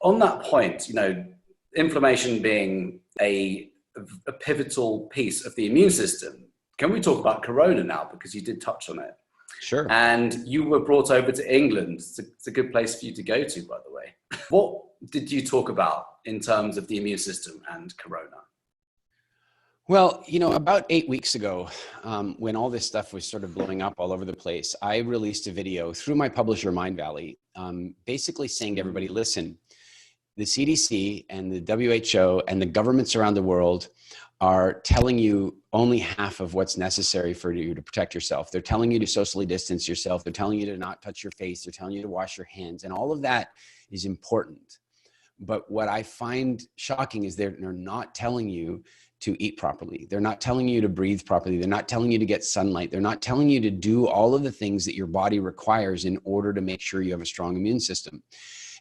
on that point, inflammation being a pivotal piece of the immune system, can we talk about corona now? Because you did touch on it. Sure. And you were brought over to England. It's a good place for you to go to, by the way. What did you talk about in terms of the immune system and corona? Well, about 8 weeks ago, when all this stuff was sort of blowing up all over the place, I released a video through my publisher, Mindvalley, basically saying to everybody, listen, the CDC and the WHO and the governments around the world are telling you only half of what's necessary for you to protect yourself. They're telling you to socially distance yourself. They're telling you to not touch your face. They're telling you to wash your hands. And all of that is important. But what I find shocking is they're not telling you to eat properly. They're not telling you to breathe properly. They're not telling you to get sunlight. They're not telling you to do all of the things that your body requires in order to make sure you have a strong immune system.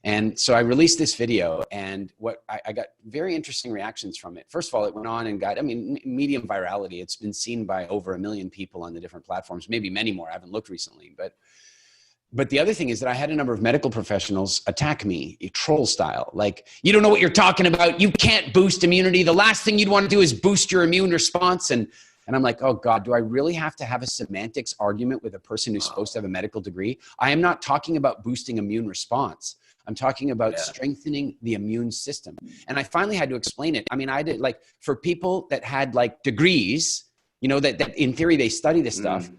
And so I released this video, and I got very interesting reactions from it. First of all, it went on and got, medium virality. It's been seen by over 1 million people on the different platforms, maybe many more. I haven't looked recently, but the other thing is that I had a number of medical professionals attack me, troll style. Like, you don't know what you're talking about. You can't boost immunity. The last thing you'd want to do is boost your immune response. And I'm like, oh God, do I really have to have a semantics argument with a person who's supposed to have a medical degree? I am not talking about boosting immune response. I'm talking about strengthening the immune system. And I finally had to explain it. I did, like, for people that had like degrees, that in theory they study this stuff.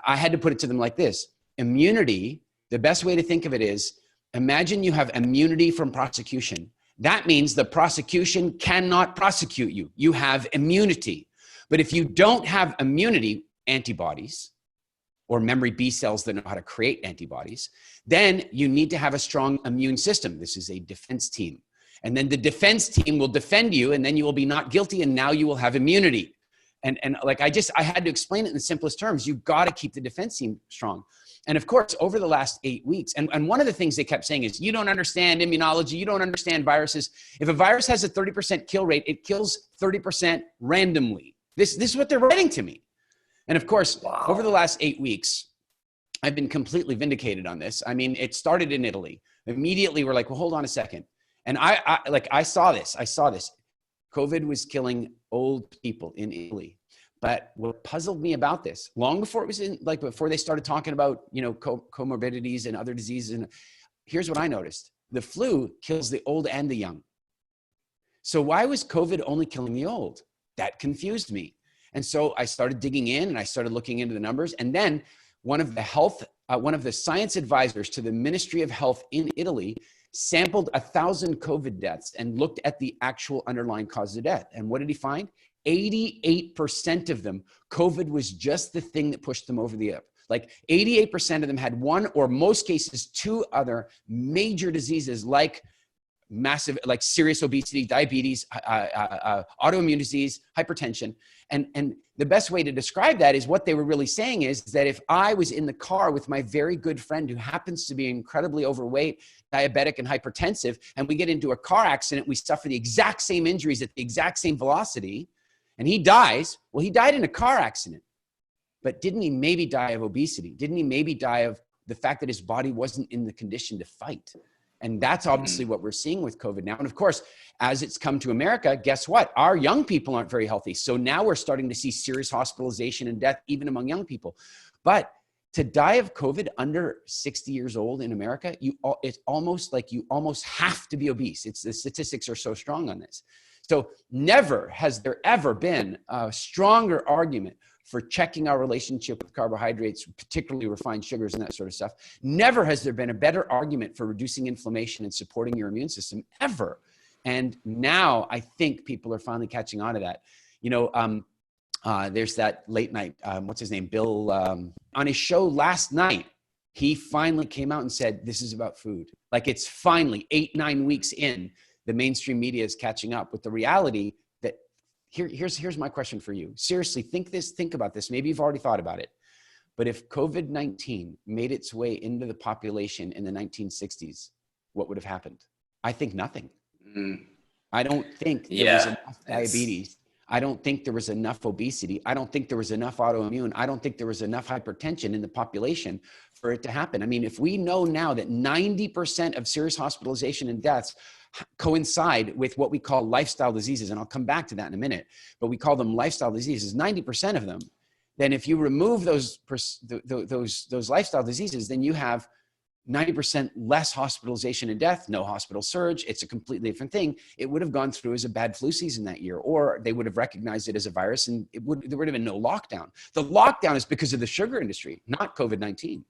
I had to put it to them like this. Immunity, the best way to think of it is, imagine you have immunity from prosecution. That means the prosecution cannot prosecute you. You have immunity. But if you don't have immunity, antibodies, or memory B cells that know how to create antibodies, then you need to have a strong immune system. This is a defense team. And then the defense team will defend you, and then you will be not guilty, and now you will have immunity. And like, I had to explain it in the simplest terms. You've got to keep the defense team strong. And of course, over the last 8 weeks, and one of the things they kept saying is, you don't understand immunology, you don't understand viruses. If a virus has a 30% kill rate, it kills 30% randomly. This is what they're writing to me. And of course, over the last 8 weeks, I've been completely vindicated on this. It started in Italy. Immediately, we're like, well, hold on a second. And I saw this. COVID was killing old people in Italy. But what puzzled me about this, long before it was before they started talking about, comorbidities and other diseases, and here's what I noticed. The flu kills the old and the young. So why was COVID only killing the old? That confused me. And so I started digging in, and I started looking into the numbers. And then one of the science advisors to the Ministry of Health in Italy sampled 1,000 COVID deaths and looked at the actual underlying cause of death. And what did he find? 88% of them, COVID was just the thing that pushed them over the edge. Like 88% of them had one, or most cases, two other major diseases like serious obesity, diabetes, autoimmune disease, hypertension. And the best way to describe that is, what they were really saying is that if I was in the car with my very good friend who happens to be incredibly overweight, diabetic, and hypertensive, and we get into a car accident, we suffer the exact same injuries at the exact same velocity, and he dies, well, he died in a car accident. But didn't he maybe die of obesity? Didn't he maybe die of the fact that his body wasn't in the condition to fight? And that's obviously what we're seeing with COVID now. And of course, as it's come to America, guess what? Our young people aren't very healthy. So now we're starting to see serious hospitalization and death even among young people. But to die of COVID under 60 years old in America, it's almost like you almost have to be obese. The statistics are so strong on this. So never has there ever been a stronger argument for checking our relationship with carbohydrates, particularly refined sugars and that sort of stuff. Never has there been a better argument for reducing inflammation and supporting your immune system, ever. And now I think people are finally catching on to that. There's that late night, what's his name? Bill, on his show last night, he finally came out and said, this is about food. Like, it's finally 8-9 weeks in, the mainstream media is catching up with the reality that here's my question for you. Seriously, think about this. Maybe you've already thought about it. But if COVID-19 made its way into the population in the 1960s, what would have happened? I think nothing. I don't think there was enough diabetes. I don't think there was enough obesity. I don't think there was enough autoimmune. I don't think there was enough hypertension in the population for it to happen. I mean, if we know now that 90% of serious hospitalization and deaths coincide with what we call lifestyle diseases. And I'll come back to that in a minute, but we call them lifestyle diseases, 90% of them. Then if you remove those lifestyle diseases, then you have 90% less hospitalization and death, no hospital surge. It's a completely different thing. It would have gone through as a bad flu season that year, or they would have recognized it as a virus and there would have been no lockdown. The lockdown is because of the sugar industry, not COVID-19.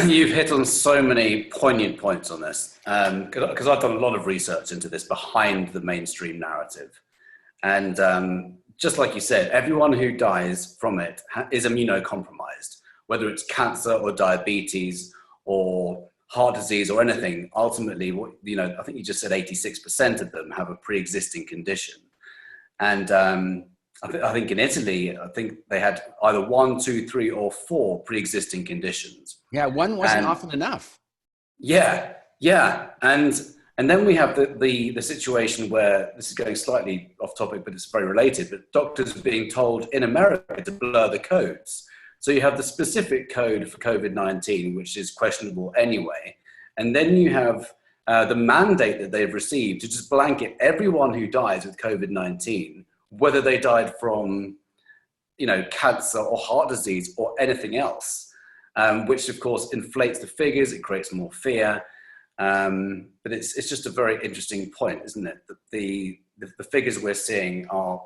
You've hit on so many poignant points on this, because I've done a lot of research into this behind the mainstream narrative. And just like you said, everyone who dies from it is immunocompromised. Whether it's cancer or diabetes or heart disease or anything, ultimately, I think you just said 86% of them have a pre-existing condition. And I think in Italy, I think they had either 1, 2, 3, or 4 pre-existing conditions. Yeah, one wasn't often enough. Yeah. And then we have the situation where, this is going slightly off topic, but it's very related, but doctors are being told in America to blur the codes. So you have the specific code for COVID-19, which is questionable anyway. And then you have the mandate that they've received to just blanket everyone who dies with COVID-19, whether they died from, cancer or heart disease or anything else, which of course inflates the figures. It creates more fear. But it's just a very interesting point, isn't it? That the figures we're seeing are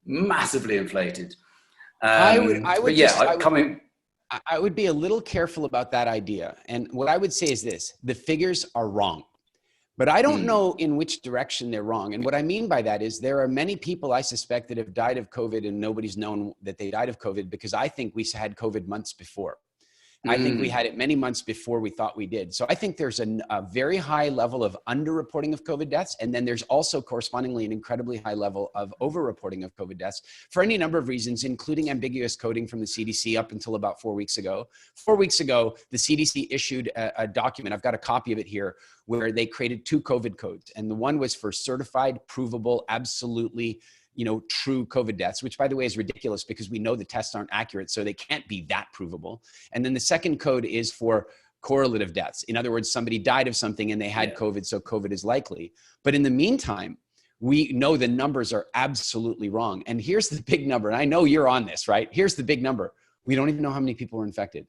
massively inflated. I would be a little careful about that idea. And what I would say is this: the figures are wrong, but I don't know in which direction they're wrong. And what I mean by that is there are many people I suspect that have died of COVID and nobody's known that they died of COVID, because I think we had COVID months before. I think we had it many months before we thought we did. So I think there's a very high level of underreporting of COVID deaths. And then there's also correspondingly an incredibly high level of overreporting of COVID deaths for any number of reasons, including ambiguous coding from the CDC up until about 4 weeks ago. 4 weeks ago, the CDC issued a document, I've got a copy of it here, where they created 2 COVID codes. And the one was for certified, provable, absolutely true COVID deaths, which by the way is ridiculous because we know the tests aren't accurate, so they can't be that provable. And then the second code is for correlative deaths. In other words, somebody died of something and they had COVID, so COVID is likely. But in the meantime, we know the numbers are absolutely wrong. And here's the big number. And I know you're on this, right? Here's the big number. We don't even know how many people were infected.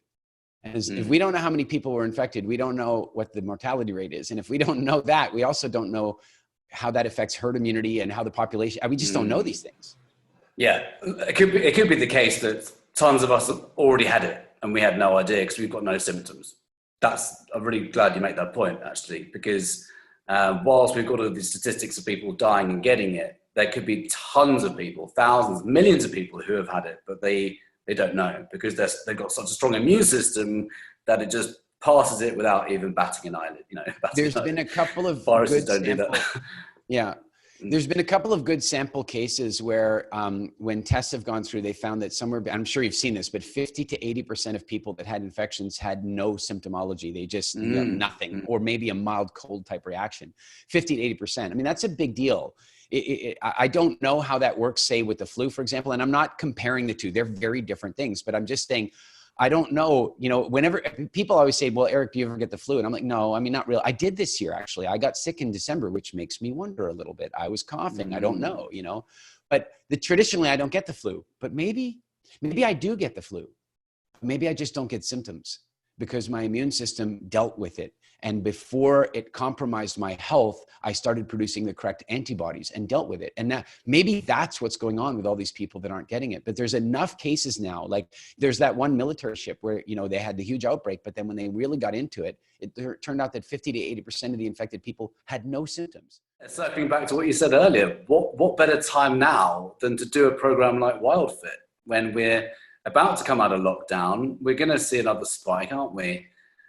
And if we don't know how many people were infected, we don't know what the mortality rate is. And if we don't know that, we also don't know how that affects herd immunity and how the population, we just don't know these things. Yeah, it could be the case that tons of us have already had it and we had no idea because we've got no symptoms. I'm really glad you make that point, actually, because whilst we've got all these statistics of people dying and getting it, there could be tons of people, thousands, millions of people who have had it, but they don't know because they've got such a strong immune system that it just passes it without even batting an eyelid. There's been a couple of viruses don't do that. Yeah. There's been a couple of good sample cases where when tests have gone through, they found that I'm sure you've seen this, but 50 to 80% of people that had infections had no symptomology. They just nothing, or maybe a mild cold type reaction. 50 to 80%. I mean, that's a big deal. I don't know how that works, say with the flu, for example, and I'm not comparing the two. They're very different things, but I'm just saying, I don't know, whenever people always say, well, Eric, do you ever get the flu? And I'm like, no, I mean, not really. I did this year, actually. I got sick in December, which makes me wonder a little bit. I was coughing. I don't know, but traditionally I don't get the flu, but maybe I do get the flu. Maybe I just don't get symptoms because my immune system dealt with it. And before it compromised my health, I started producing the correct antibodies and dealt with it. And maybe that's what's going on with all these people that aren't getting it. But there's enough cases now, like there's that one military ship where, they had the huge outbreak, but then when they really got into it, it turned out that 50 to 80% of the infected people had no symptoms. Circling back to what you said earlier, what better time now than to do a program like Wildfit when we're about to come out of lockdown? We're going to see another spike, aren't we?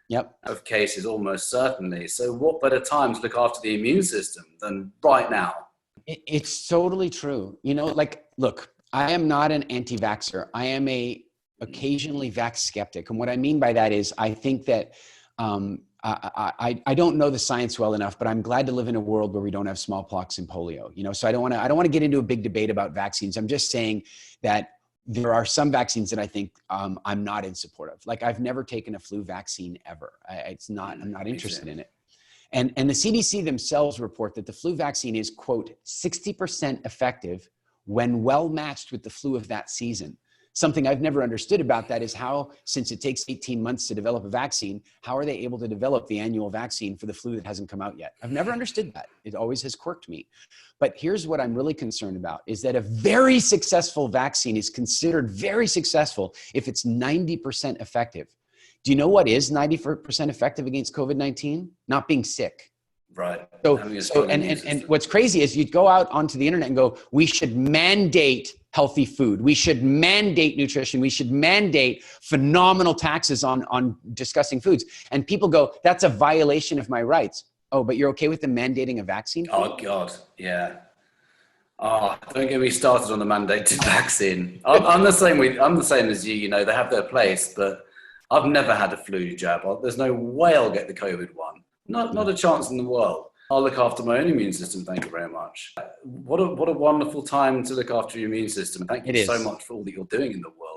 Yep. Of cases, almost certainly. So what better time to look after the immune system than right now? It's totally true. Look, I am not an anti-vaxxer. I am a occasionally vax skeptic. And what I mean by that is I think that I don't know the science well enough, but I'm glad to live in a world where we don't have smallpox and polio. So I don't want to get into a big debate about vaccines. I'm just saying that there are some vaccines that I think I'm not in support of. Like I've never taken a flu vaccine ever. I'm not interested in it. And the CDC themselves report that the flu vaccine is, quote, 60% effective when well matched with the flu of that season. Something I've never understood about that is how, since it takes 18 months to develop a vaccine, how are they able to develop the annual vaccine for the flu that hasn't come out yet? I've never understood that. It always has quirked me. But here's what I'm really concerned about is that a very successful vaccine is considered very successful if it's 90% effective. Do you know what is 90% effective against COVID-19? Not being sick. Right. And what's crazy is you'd go out onto the internet and go, we should mandate healthy food. We should mandate nutrition. We should mandate phenomenal taxes on discussing foods. And people go, that's a violation of my rights. Oh, but you're okay with them mandating a vaccine? Oh, God. Yeah. Oh, don't get me started on the mandated vaccine. I'm the same as you, they have their place, but I've never had a flu jab. There's no way I'll get the COVID one. Not a chance in the world. I'll look after my own immune system. Thank you very much. What a wonderful time to look after your immune system. Thank you so much for all that you're doing in the world.